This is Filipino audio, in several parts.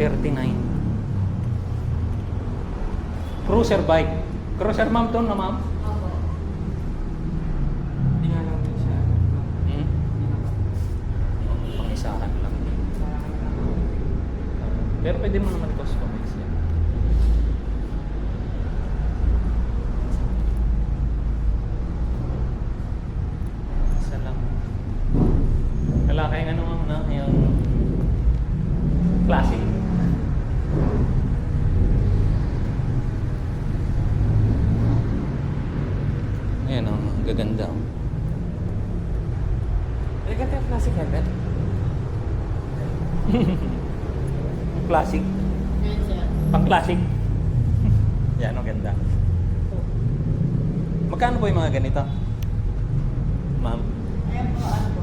39. Cruiser bike. Cruiser ma'am to na ma'am? Opo. Hindi nga lang din siya. Hmm? Pangisahan lang. Pero pwede mo naman customize yan. Isa lang. Wala kayong ano ma'am na? Yung classic. Ayan ang gaganda. Ay, ganda yung classic helmet. Classic. Yan siya. Pang classic. Yan ang ganda. Magkano po yung mga ganito? Ma'am? Ayan po, ano po,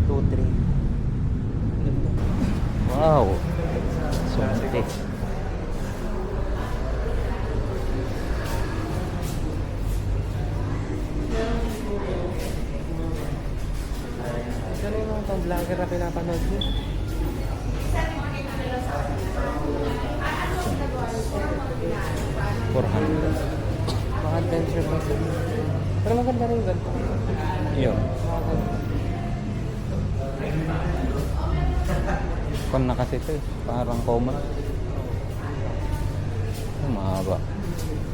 2-3. 2-3. Ganda. Wow. Swerte. Ano yung mga vlogger na pinapanood niyo? Mga adventure ba sila? Pero maganda rin ganito. Yun. Maganda. Kon na kasi ito eh. Parang common. Mahaba.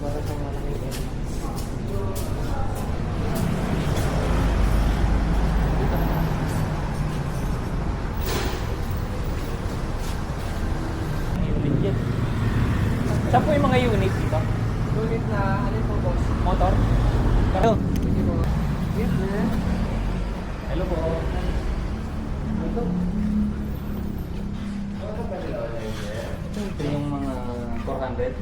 Para sa malaki. Legit. Saan po yung mga unit dito? Ulit na, ano po boss? Motor? Hello. Sige po. Yes, man. Hello po. Ito yung mga 400.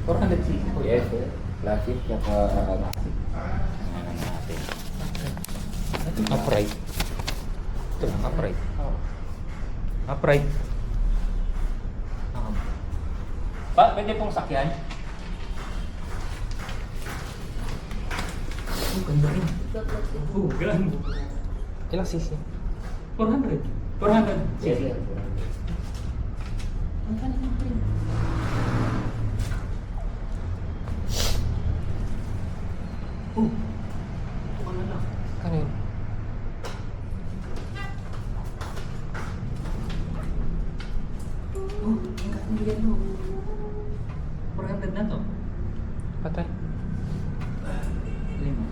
400cc po. Yes, sir. Classic, tsaka classic. Ano natin. Upright. Ito lang, upright. Oh. Upright. Pa, pwede pong sakyan. Oh, ganda rin. Oh, ganda. Ilang cc? 400. 400. Yes, Sige. sir. Ang kanya ng print. Oh. Ano na? Ano yun? Oh, ang ganda yan mo. 400 na to. Patay. Alin mo?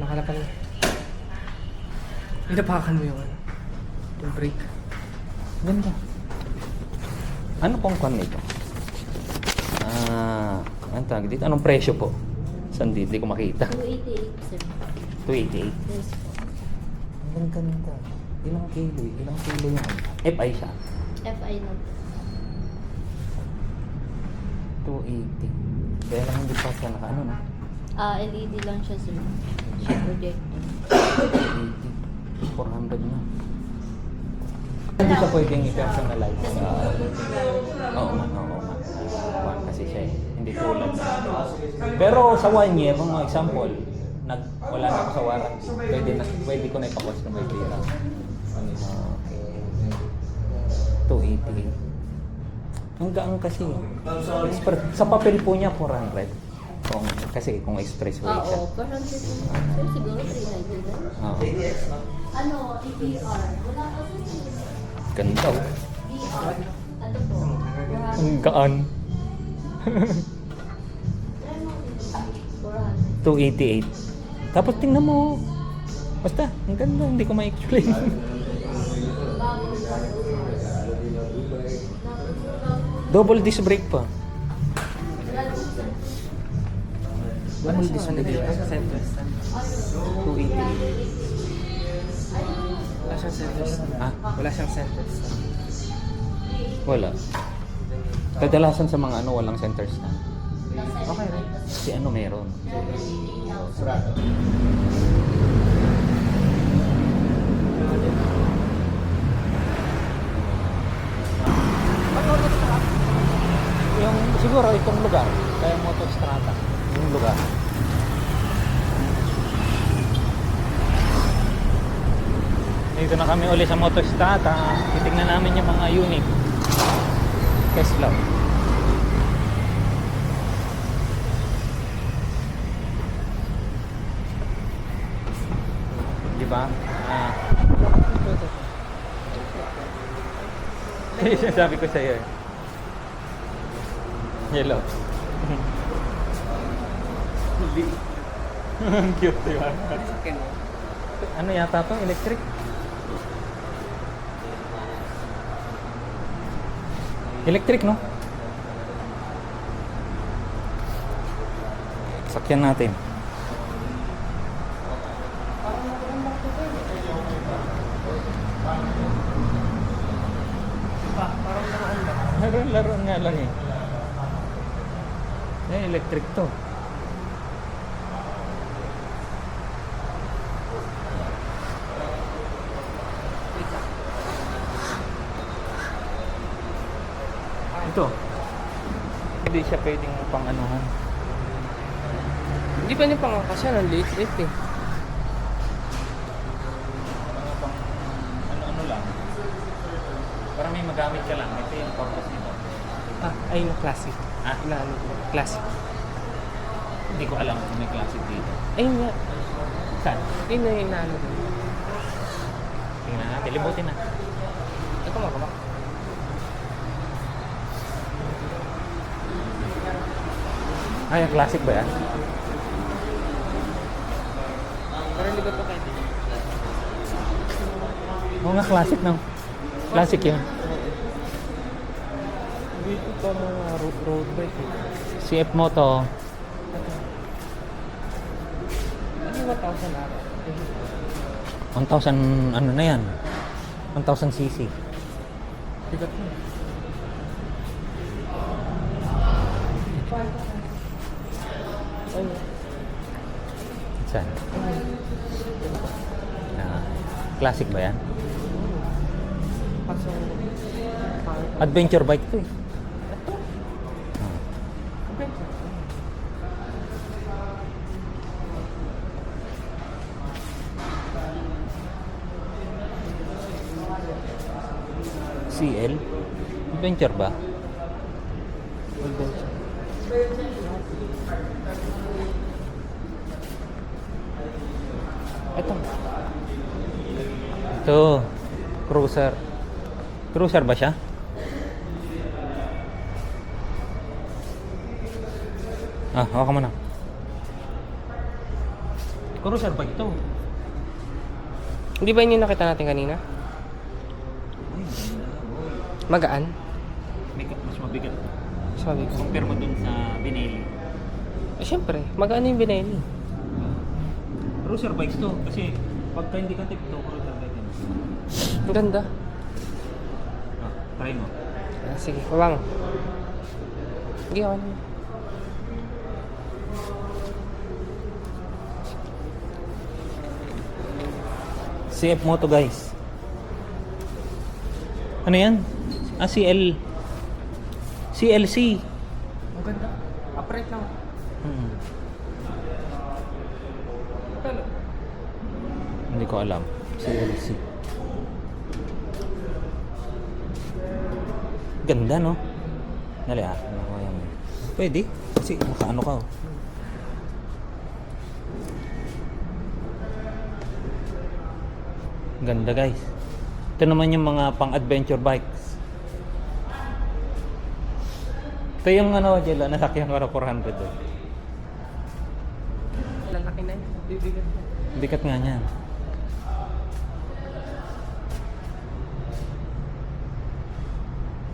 Nakalapan na. Inapakan mo yung ano. Yung brake. Ganda. Ano pong kwan nito? Ang tawag dito? Anong presyo po? Saan dito? Hindi ko makita. 288, sir. 288. Yes po. Ang ganda. Ilang kilo? Ilang kilo yun? FI siya. FI na po. 280. Kaya lang hindi pa siya naka ano na. LED lang siya, sir. Siya projector. 280. 400 na. Hindi siya pwedeng i-personalize. Oo man, oo man. Kuwan kasi siya eh. Hindi tulad na. Pero sa 1 year, kung example, wala na ako sa warranty, pwede ko na ipa-customize dito. 288. Ang gaan kasi. Sa papel po niya, 400. Kung expressway siya. Oo, parang sir, siguro 390 na. Oo. Ano, EPR? Wala pa sir. Ganda oh. VR. Ano po? Ang gaan. 400. 288. Tapos tingnan mo. Basta, ang ganda. Hindi ko ma-explain. Double disc brake pa. Double disc brake. Center stand. 288. Wala siyang center stand. Ah? Wala siyang center stand. Wala. Kadalasan sa mga ano, walang center stand. Okay rin. Si ano meron. Yung siguro itong lugar, kaya Motostrada, yung lugar. Dito na kami uli sa Motostat. Titignan namin yung mga unit. Tesla. Di ba? Sabi ko sa'yo eh. Yellow. Ang cute, di ba? Ano yata to? Electric? Electric, no? Sakyan natin. Laro-laroan nga lang eh. Electric to. Ito. Hindi siya pwedeng pang-anuhan. Hindi pa niya pangakasya ng liit-liit eh. Pang ano lang. Para may magamit ka lang. Ito yung purpose nito. Ay, na classic. Inaano ko. Classic. Hindi ko alam kung may classic dito. Ayun nga. Saan? Yun na yung inaano ko. Tingnan natin. Libutin na. Ito mga Ay, yung classic ba yan? Pero hindi ko ito kahit. Oo nga, classic no? Classic yun. Dito pa mga road bike eh. CF Moto. Hindi 1,000 araw. 1,000 ano na yan? 1,000 cc. Bigat mo. Saan? Classic ba yan? Kaso, Adventure bike to eh. CL? Adventure ba? adventure. Ito. Ito. Cruiser. Cruiser ba siya? Hawakan mo na. Cruiser ba ito? Hindi ba yun yung nakita natin kanina? Magaan? Mas mabigat. Sabi ko. Compare mo dun sa Benelli. Siyempre, magaan yung binayani. Cruiser bikes to. Kasi pagka hindi ka tip to, cruiser bike yun. Ang ganda. Try mo. Sige, baba mo. Sige, okay naman. CF Moto guys. Ano yan? CLC. Ang ganda. Upright lang. Hindi ko alam. CLC. Ganda no? Dali pwede. Kasi makaano ka oh. Ganda guys. Ito naman yung mga pang-adventure bikes. Ito yung ano, Jello, nasakyan ko na 400 doon. Lalaki na yun. Bibigat na. Bigat nga niyan.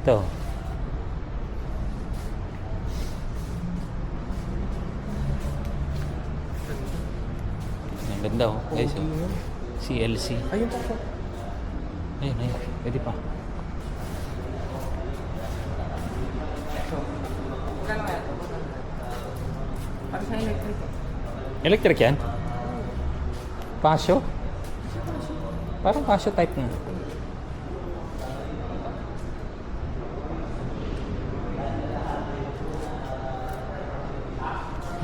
Ito. Ang ganda oh. Guys, oh. CLC. Ayun pa po. Ayun. Pwede pa. Magkano kaya ito? Para sa electric. Electric yan? Pasio? Parang Pasio type na.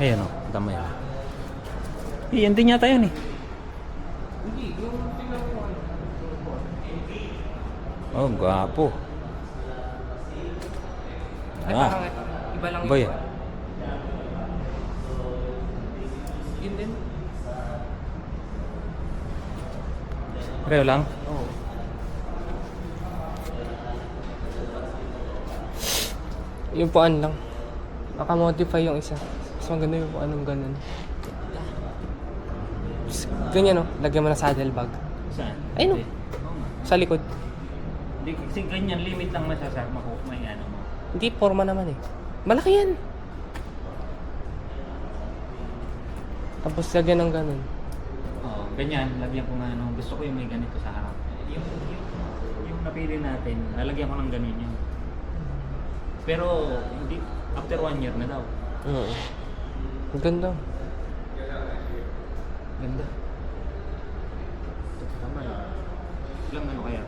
Ayan o, tama yan. Yan din yata yan eh. Hindi, yung tingnan mo ano. Oh, gwapo. Ay, Ah. parang ito. Iba lang Ba yung yan? Yun din. Pareho lang? Oo. Yung puan lang. Naka-modify yung isa. Mas maganda yung puan ng ganun. Tapos ganyan, no? Lagyan mo na saddlebag. Saan? Ay, no. Hindi. Oo nga. Sa likod. Hindi, kasi ganyan, limit lang masasama ko. May ano mo. Hindi, forma naman eh. Malaki yan. Tapos lagyan ng ganun. Oo, ganyan. Lagyan ko nga ano. Gusto ko yung may ganito sa harap. Yung napili natin, lalagyan ko ng ganun yun. Pero, hindi, after 1 year na daw. Oo. Ang ganda. Ganda. Tama na. Ilang ano kaya?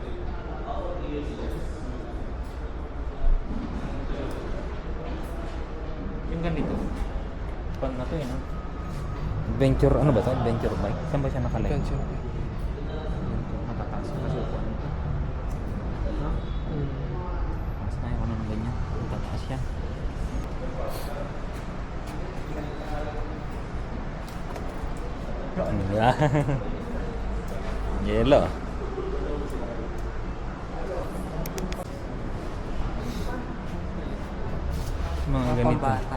Yung ganito. Pang na to eh, no? Adventure, ano ba to? Adventure bike? Saan ba siya nakalay? Pension. Matataas ang kasukuan nito. No? Mas na ako ng ganyan. Matataas siya. Ano ba? Yellow. Mga ganito. Pambata.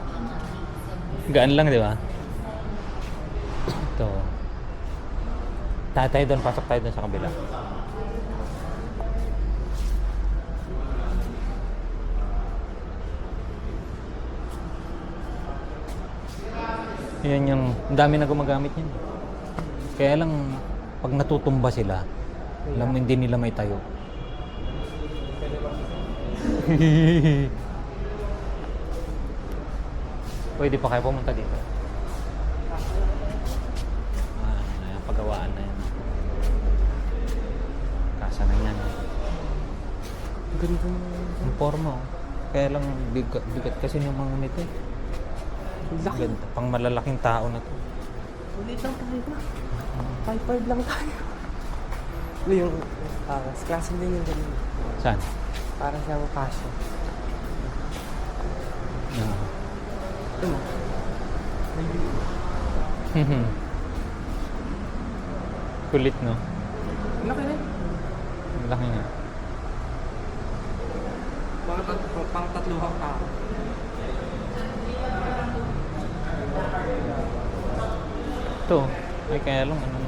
Gaan lang, di ba? Ito. Tayo doon, pasok tayo doon sa kabila. Yan yung, ang dami na gumagamit yan. Kaya lang, pag natutumba sila, alam mo, hindi nila may tayo. Pwede pa kayo pumunta dito. Yung pagawaan na yan. Kasa na yan. Ganda mo. Ang forma, oh. Kaya lang, bigat kasi yung mga nito eh. Laki. Ganda. Pang malalaking tao na to. Ulit lang tayo ba? 5-5 lang tayo. Ano yung klase din yung ganun. Saan? Para siyang kasyo. No. Ito mo. Kulit, no? Laki rin. Malaki nga. Pang tatluhang tao. Ito, ay kaya lang ano.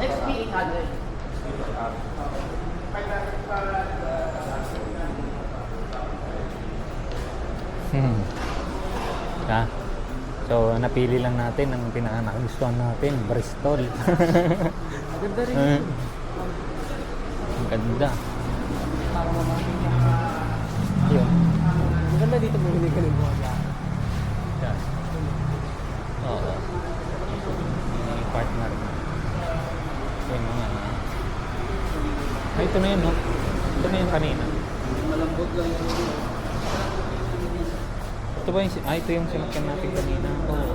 XP 800. Ha? So, napili lang natin ang pinaka-nagustuhan natin, Bristol. Ganda rin. Ang ganda. Para mamamay niya. Yun. Maganda dito bumili ka ng mga yan. Yan. Oo. May partner. Yun mga. Ay, ito na yun, no? Ito na yun kanina. Malambot lang yung Ito ba yung, ito yung sinakyan natin kanina. Oo.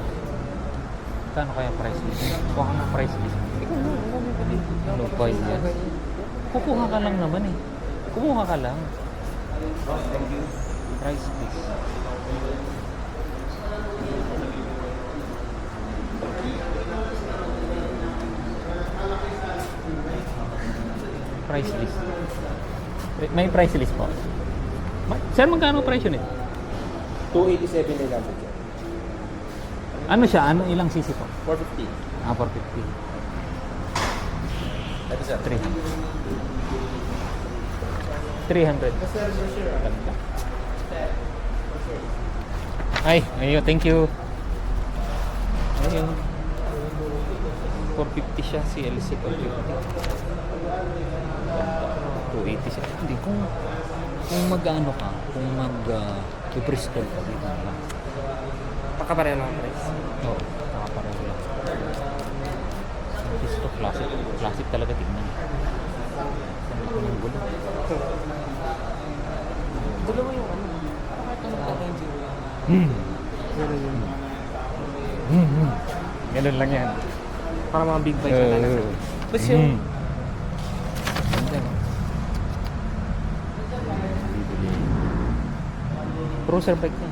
Kano kaya price list? Kuha ka ng price list. ikaw na, Ano ba yan? Kukuha ka lang naman eh. Kumuha ka lang. Price list. Price list. May price list po. Saan magkano price yun eh? 287 na lang po. Ano siya? Ano ilang cc po? 450. 450. Ito sir. 300. 300. Ganda. Ay, ayun, thank you. Ayun. 450 siya, CLC 450. 280 siya. Hindi, kung mag-ano ka, kung Bristol ka dito na lang. Pagkapareho lang ang price. Oo, nakapareho lang. Ito, classic. Classic talaga tignan. Ang gulo. Dulo mo yung ano. Bakit ano ka yung zero yan? Ganun yun. Ganun lang yan. Para mga big bike na talaga. Tapos yung... Ganda. Cruiser bike yan.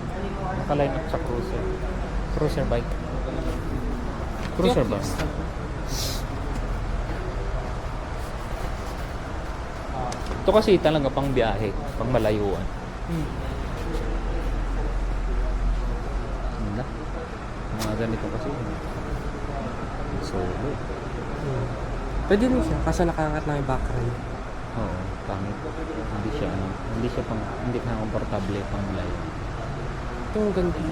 Nakaline up sa cruiser. Cruiser bike. Cruiser ba? Ito kasi talaga pang biyahe, pang malayuan. Ganda. Mga ganito kasi. Solo. Pwede rin siya, kaso nakaangat lang yung back ride. Oo, pangit. Hindi siya hindi ka komportable pang malayo. Ito ang ganda. 200.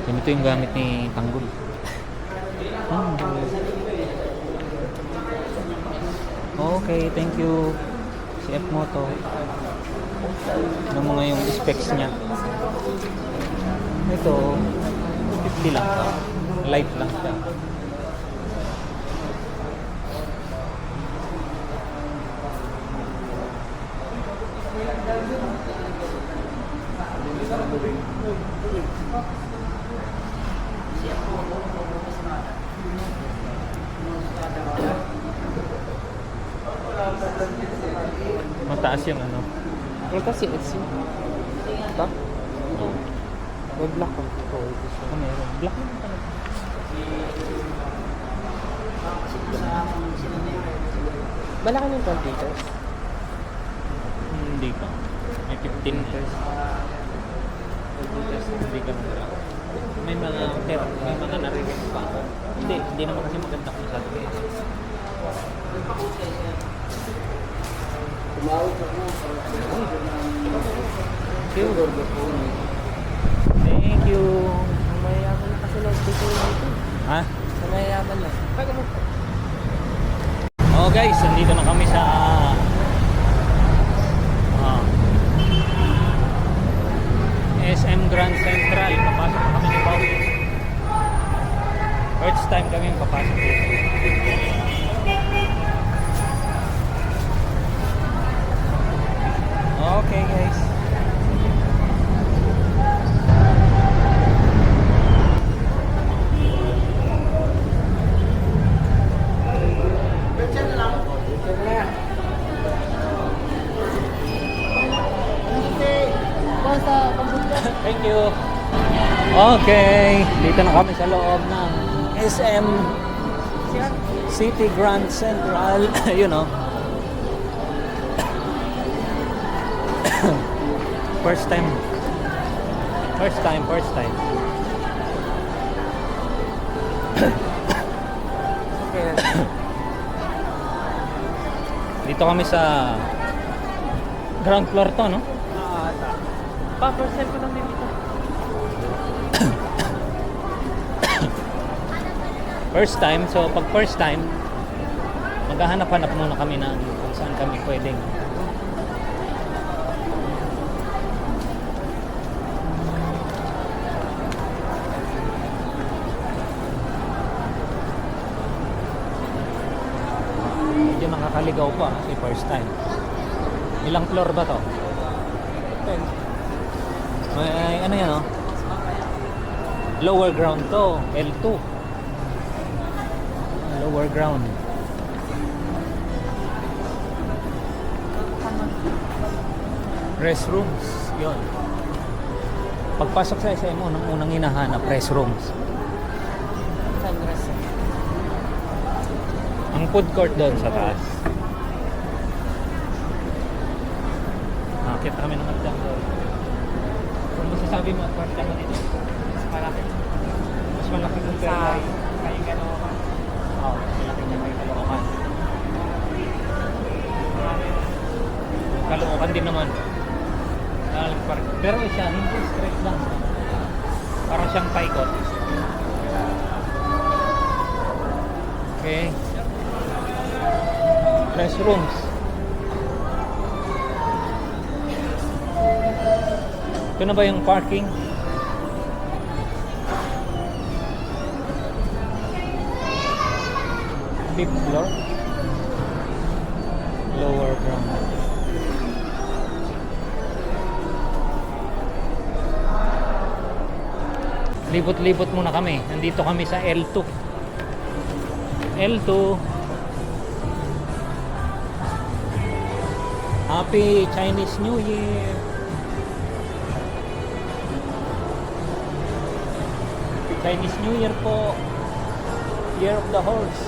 Ganito yung gamit ni Tanggol. Okay, thank you. Si F Moto. Ano mga yung specs niya? Ito, 50 lang. Light lang siya. Mataas yung ano. Ito si Etsy. Ito? Oh. May black ko. Oh, ito siya. Oh, meron. Black naman talaga. Malaki yung 12 liters. Hindi pa. May 15 liters. Hindi ka naman. May mga narinig pa ako. Hindi naman kasi maganda kung saan. Thank you. Mayayaman na kasi nag-dito ito. Ha? Mayayaman na. Pagka mo. Oh guys, nandito na kami sa SM Grand Central. Papasok na kami ni Pao. First time kami papasok dito. Okay guys. Thank you. Okay, dito na kami sa loob ng SM City Grand Central. You know. First time. Okay. Dito kami sa ground floor to, no? Pa-percent ko lang din dito. First time, so pag first time, maghahanap-hanap muna kami ng kung saan kami pwedeng. Medyo nakakaligaw pa kasi first time. Ilang floor ba to? 10. May ano yan, oh? Lower ground to, L2. Lower ground. Restrooms, yun. Pagpasok sa SM mo, unang hinahanap, restrooms. Sunrise. Ang food court doon sa taas. Nakakita kami ng hagdan doon. Kung masasabi mo at kwarta mo dito, Mas malaki. mas malaki kung Sa pero kayo gano'n. oo, mas malaki niya may Caloocan. Caloocan din naman. Pero isa, hindi straight lang. Parang siyang paikot. Okay. Restrooms. Ito na ba yung parking? Fifth floor? Lower ground. Libot-libot muna kami. Nandito kami sa L2. L2. Happy Chinese New Year. Happy Chinese New Year po. Year of the Horse.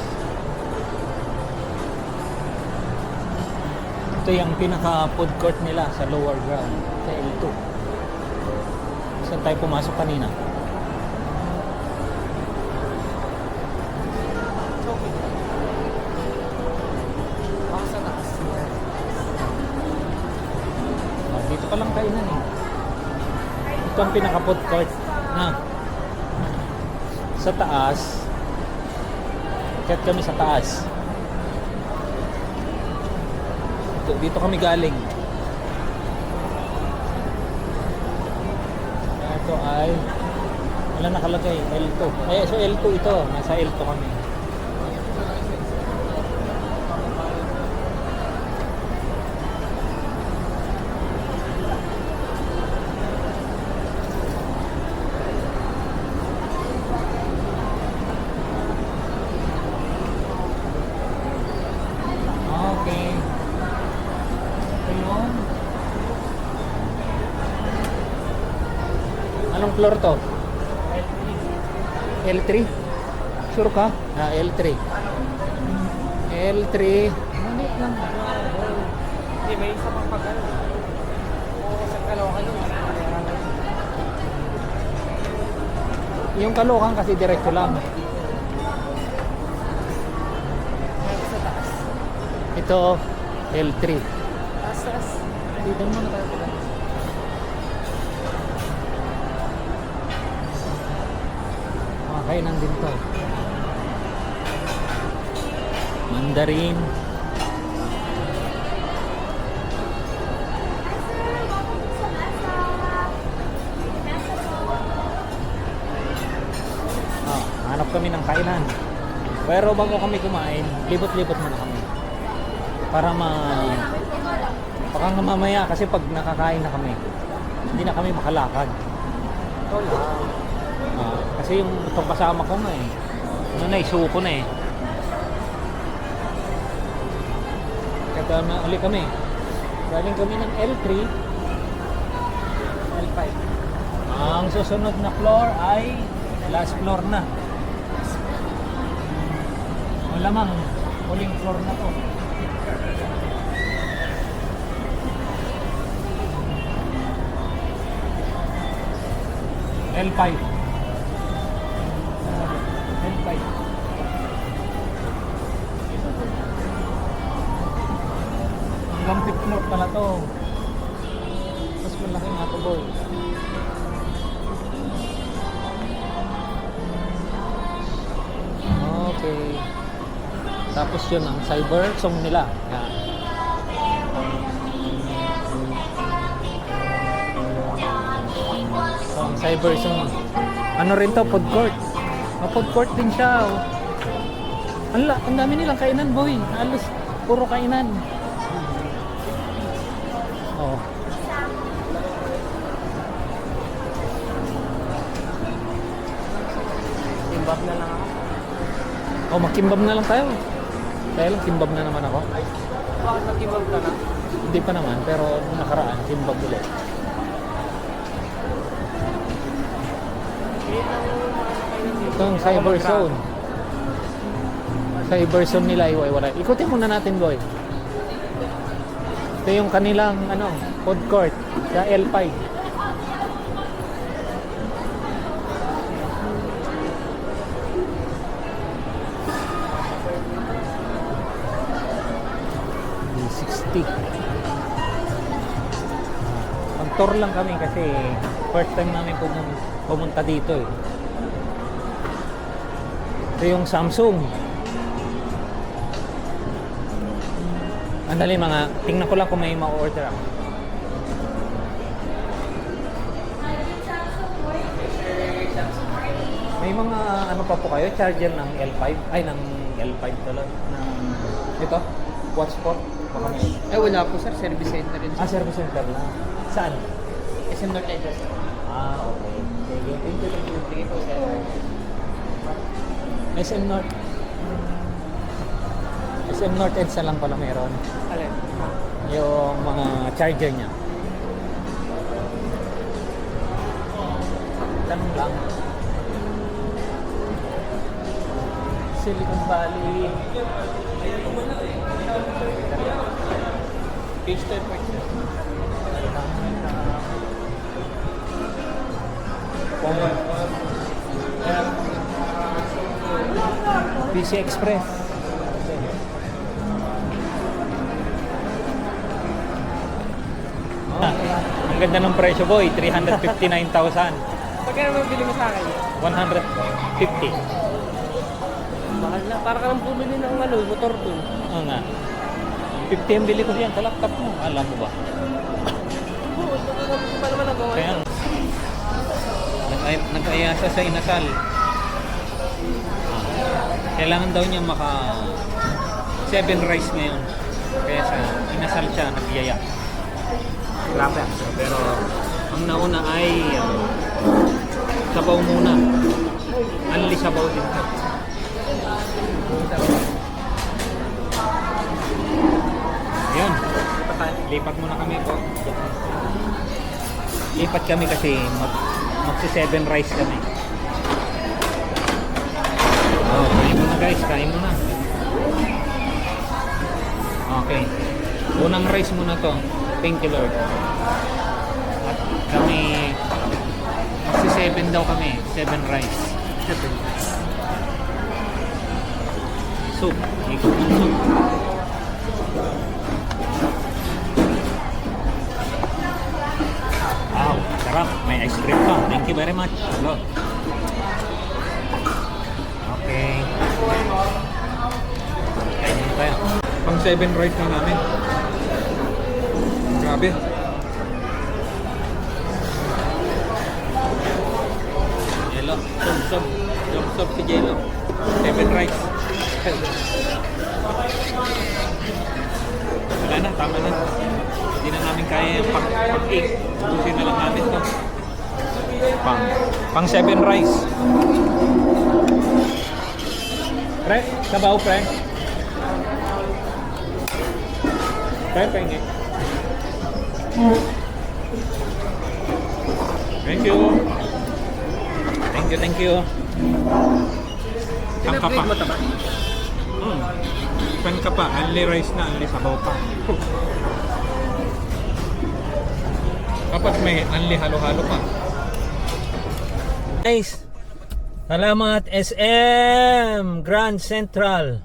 Ito yung pinaka food court nila sa lower ground sa L2. Saan tayo pumasok kanina? Baka sa taas. Dito pa lang kainan eh. Ito ang pinaka food court na sa taas. Kaya kami sa taas. Dito kami galing. Ito ay wala nakalagay, L2. So L2 ito, nasa L2 kami. Okay. Ayun. Anong floor to? L3. Sure ka? L3. L3. Maliit lang. Hindi, may isa pang pag ano. Oo, sa Caloocan yun. Yung Caloocan kasi diretso lang. Meron sa taas. Ito, L3. Taas. Dito muna tayo pala. Kainan din to. Mandarin. Hanap kami ng kainan. Pero bago kami kumain, libot-libot muna kami. Para baka nga mamaya kasi pag nakakain na kami, hindi na kami makalakad. Ito lang. Kasi yung itong kasama ko nga eh. Ano na, isuko na eh. Kaya na uli kami. Galing kami ng L3. L5. Ang susunod na floor ay last floor na. Malamang huling floor na to. L5. L5. Hanggang 5th floor pala to. Mas malaki nga to, boy. Okay. Tapos yun ang cyber song nila. Yan. So, ang cyber song. Ano rin to? Food court. Food court din siya. Oh. Ang dami nilang kainan, boy. Halos puro kainan. Oh. Timbab na lang ako. Oh, makimbab na lang tayo. Kaya lang, kimbab na naman ako. Bakit nag-timbab ka na? Hindi pa naman, pero nung nakaraan, kimbab ulit. Ito ang cyber zone. Cyber zone nila, iwa-iwalay. Ikutin muna natin, boy. Ito yung kanilang, food court sa L5. Mag-tour lang kami kasi first time namin pumunta dito eh. Ito yung Samsung. Andali mga, tingnan ko lang kung may ma-order ako. May mga ano pa po kayo? Charger ng L5? Ay, ng L5 talaga. Ito? Watch po? Baka may... Wala po sir, service center rin. service center lang. Saan? SM North Edges. Okay. Sige, thank you. Sige po, sir. SM North. SM North EDSA lang pala meron. Alin? Yung mga charger niya. Tanong lang. Silicon Valley. Page 10 po. PC Express. Ang ganda ng presyo, boy. 359,000. Pagkano mo bili mo sa akin? 150. Mahal na. Para ka lang bumili ng motor tool. Oo nga. 50 ang bili ko diyan sa laptop mo. Alam mo ba? Oo, ito pa naman nagawa. Kaya nag-aya siya sa inasal. Kailangan daw niya maka 7 rice ngayon. Kaya sa inasal siya, nagyaya. Grabe. Pero ang nauna ay sabaw muna. Anli sabaw din. Yun. Lipat muna kami po. Lipat kami kasi magsi 7 rice kami. Oh, kain muna guys, kain muna. Okay. Unang rice muna to. Thank you Lord. At kami magsi 7 daw kami, 7 rice. 7 rice. Soup. Ikot ng soup. Wow, sarap. May ice cream pa. Thank you very much. Hello. Okay. Kain muna tayo. Pang 7 rice na namin. Grabe. Jello. Sub si Jello. 7 rice. Wala na, tama na. Hindi na namin kaya yung pang-8. Ubusin na lang namin to. Pang 7 rice. Pre, sabaw pre. Pre, pengi. Thank you. Thank you. Ang kapa. mo taba? Pan ka pa, only rice na, only sabaw pa. Kapag may only halo-halo pa. Guys, salamat SM Grand Central.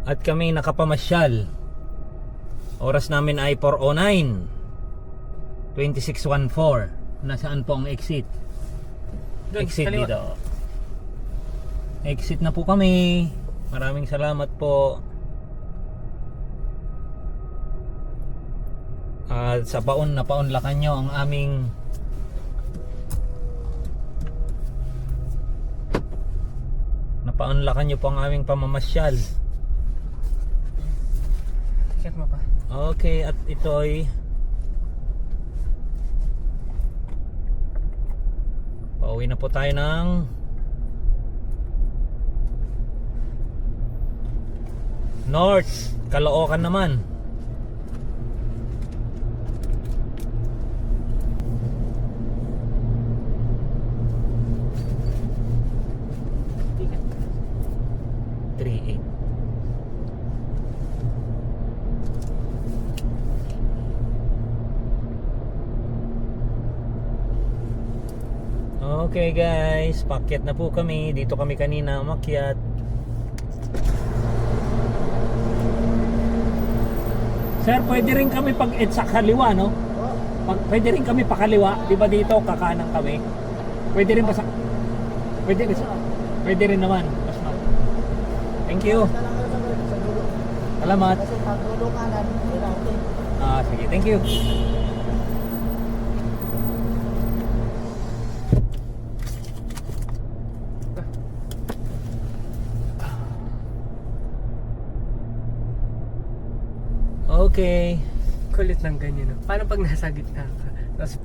At kami nakapamasyal. Oras namin ay 4:09. 2614. Nasaan po ang exit? Exit kaliwa. dito. Exit na po kami. Maraming salamat po. At sa napaunlakan nyo ang aming napaunlakan nyo po ang aming pamamasyal. Check mo pa. Okay, at ito ay pauwi na po tayo ng North Caloocan naman. Okay guys, paakyat na po kami. Dito kami kanina umakyat. Sir, pwede rin kami pag-EDSA kaliwa, no? Pwede rin kami pakaliwa. Di ba dito kakanan kami? Pwede rin ba sa... Pwede rin naman. Thank you. Salamat. Sige. Thank you. Okay. Kulit lang ganyan, no? Paano pag nasa gitna ka? Tapos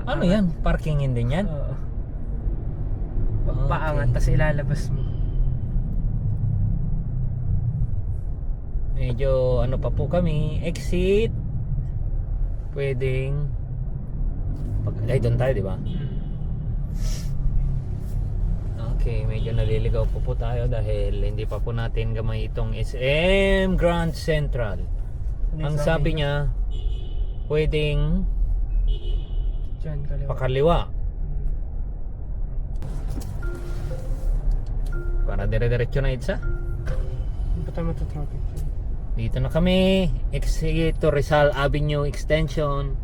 Ano yan? Parkingin din yan? Oo. Okay. Paangat, tapos ilalabas mo. Medyo ano pa po kami, exit. Pwedeng ay doon tayo, di ba? Okay, medyo naliligaw po tayo dahil hindi pa po natin gamay itong SM Grand Central. Ang sabi niya, pwedeng Diyan, kaliwa. pakaliwa. Para dire-diretso na itsa. Hindi pa tayo matatraffic. Dito na kami, exit to Rizal Avenue Extension.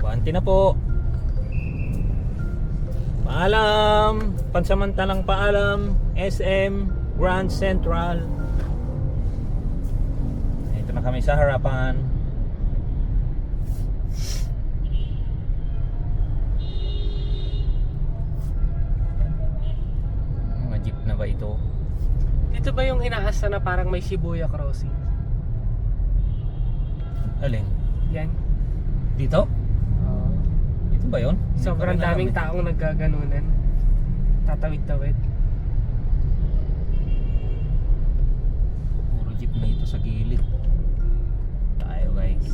Abanti na po. Paalam, pansamantalang paalam, SM Grand Central. Ito na kami sa harapan. Mga jeep na ba ito? Dito ba yung inaasa na parang may Shibuya crossing? Alin? Yan. Dito? Ito ba yun? Sobrang Hindi ko rin daming alam eh. taong naggaganunan. Tatawid-tawid. Puro jeep na ito sa gilid. Tayo guys.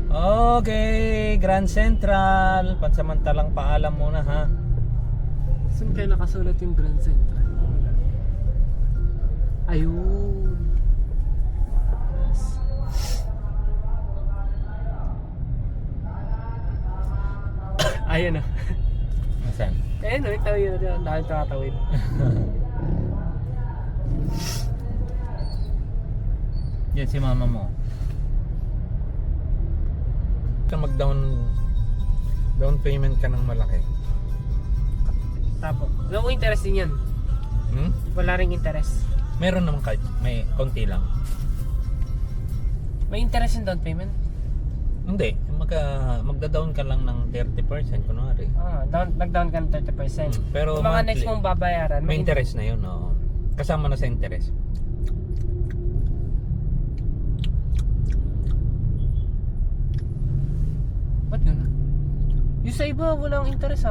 Okay, Grand Central. Pansamantalang paalam muna ha. Saan kaya nakasulat yung Grand Central? Ayun. Ayun na. Nasaan? Ayun na, tawid na dyan. Dahil tatawid. Yan si mama mo. Ka down payment ka ng malaki. Tapos, no interest din yan. Hmm? Wala ring interest. Meron naman kahit may konti lang. May interest yung down payment? Hindi, magda-down ka lang ng 30% kunwari. Nag-down ka ng 30%. Pero yung mga monthly, next mong babayaran, may interest na yun, oo. Kasama na sa interest. Ba't gano'n? Yung sa iba, walang interest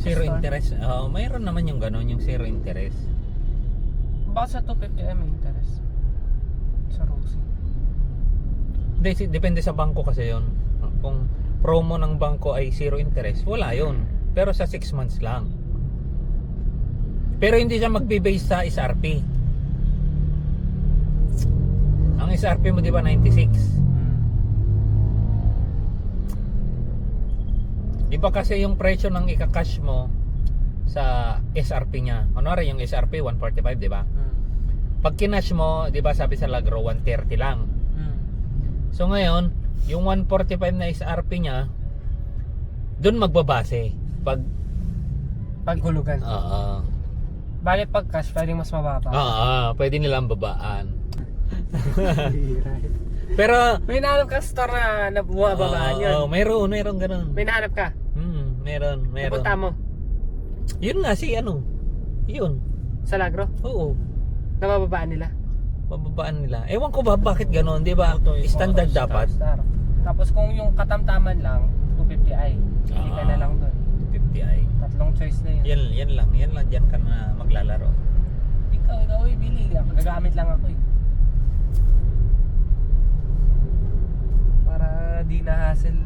Zero interest. Mayroon naman yung gano'n, yung zero interest. Bakit sa 250 may interest? Sa Rosie. Depende sa bangko kasi yun. Kung promo ng bangko ay zero interest, wala yun. Pero sa 6 months lang. Pero hindi siya magbe-base sa SRP. Ang SRP mo di ba 96? Iba kasi yung presyo ng ika-cash mo sa SRP niya. Kunwari yung SRP 145, di ba? Pag kinash mo, di ba sabi sa Lagro 130 lang. So ngayon, yung 145 na SRP niya, doon magbabase. Paghulugan. Bale pag cash, pwedeng mas mababa. Pwede nilang babaan. Pero May nahanap ka store na bumababaan yun. Mayroon ganun. May nahanap ka. Meron. Napunta mo Yun nga si ano. Yun. sa Lagro. Oo. Nabababaan nila. Bababaan nila. Ewan ko ba bakit ganun, 'di ba? Standard dapat. Star. Tapos kung yung katamtaman lang, 250i. Hindi ka na lang doon. 50i. Tatlong choice na yun. Yan lang diyan ka na maglalaro. Ikaw bili. Gagamit lang ako eh. Para di na hassle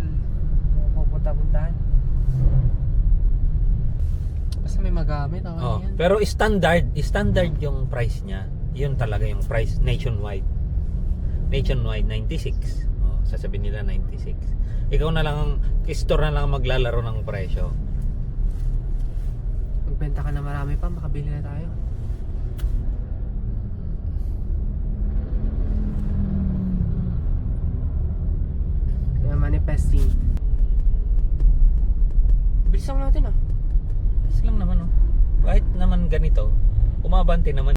pupunta-puntahan. Basta may magamit ako yan. Pero standard yung price niya. Yun talaga yung price nationwide. Nationwide 96. Sasabihin nila 96. Ikaw na lang store na lang maglalaro ng presyo. Magbenta ka na marami pa, makabili na tayo. Kaya manifesting. Bilis lang natin Bilis lang naman Kahit naman ganito, umabante naman